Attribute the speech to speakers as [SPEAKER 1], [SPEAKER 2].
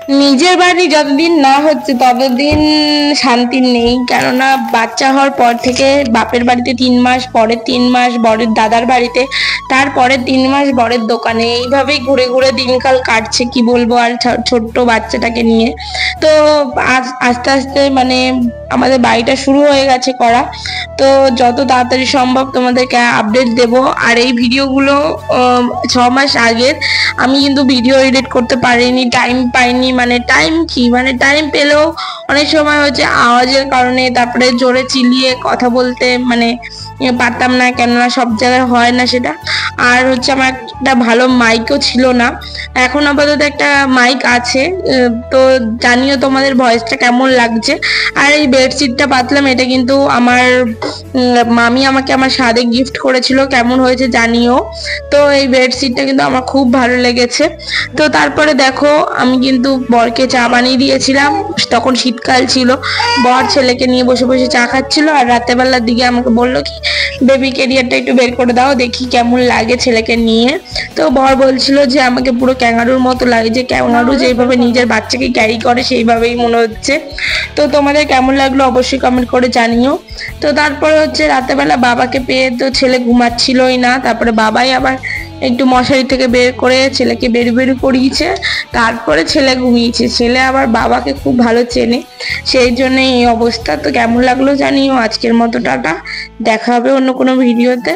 [SPEAKER 1] নিজের বাড়ি যতদিন না হচ্ছে ততদিন শান্তি নেই, কেননা বাচ্চা হওয়ার পর থেকে বাপের বাড়িতে 3 মাস, পরের 3 মাস বরের দাদার বাড়িতে, তারপরে 3 মাস বরের দোকানে, এইভাবেই ঘুরে ঘুরে দিনকাল কাটছে, কি বলবো আর। ছোট্ট বাচ্চাটাকে নিয়ে তো আস্তে আস্তে মানে আমাদের বাড়িটা শুরু হয়ে গেছে করা। তো যত তাড়াতাড়ি সম্ভব তোমাদেরকে আপডেট দেব। আর এই ভিডিওগুলো 6 মাস আগের। আমি কিন্তু ভিডিও এডিট করতে পারিনি, টাইম পাইনি, মানে টাইম কি, মানে টাইম পেলেও অনেক সময় হচ্ছে আওয়াজের কারণে, তারপরে জোরে চিল্লিয়ে কথা বলতে মানে পারতাম না, কেননা সব জায়গায় হয় না সেটা। আর হচ্ছে আমার একটা ভালো মাইকও ছিল না। এখন আপাতত একটা মাইক আছে। তো জানিও তোমাদের ভয়েসটা কেমন লাগছে। আর এই বেডশিটটা পাতলাম, এটা কিন্তু আমার মামি আমাকে আমার সাদে গিফট করেছিল, কেমন হয়েছে জানিও। তো এই বেডশিটটা কিন্তু আমার খুব ভালো লেগেছে। তো তারপরে দেখো আমি কিন্তু বরকে চা বানিয়ে দিয়েছিলাম, তখন শীতকাল ছিল। বর ছেলেকে নিয়ে বসে বসে চা খাচ্ছিল, আর রাতের বেলার দিকে আমাকে বললো কি বেবি ক্যারিয়ারটা একটু বের করে দাও, দেখি কেমন লাগে ছেলেকে নিয়ে। তো বর বলছিল যে আমাকে পুরো ক্যাঙ্গারুর মতো লাগে, যে ক্যাঙ্গারু যেভাবে নিজের বাচ্চাকে ক্যারি করে সেইভাবেই মনে হচ্ছে। তো তোমাদের কেমন লাগলো অবশ্যই কমেন্ট করে জানিও। তো তারপরে হচ্ছে রাতেবেলা বাবাকে পেয়ে তো ছেলে ঘুমাচ্ছিলই না, তারপরে বাবাই আবার একটু মশারি থেকে বের করে ছেলেকে বের বের করিয়েছে, তারপরে ছেলে ঘুমিয়েছে। ছেলে আবার বাবাকে খুব ভালো চেনে, সেই জন্য এই অবস্থা। তো কেমন লাগলো জানিও। আজকের মতো টাটা, দেখা হবে অন্য কোনো ভিডিওতে।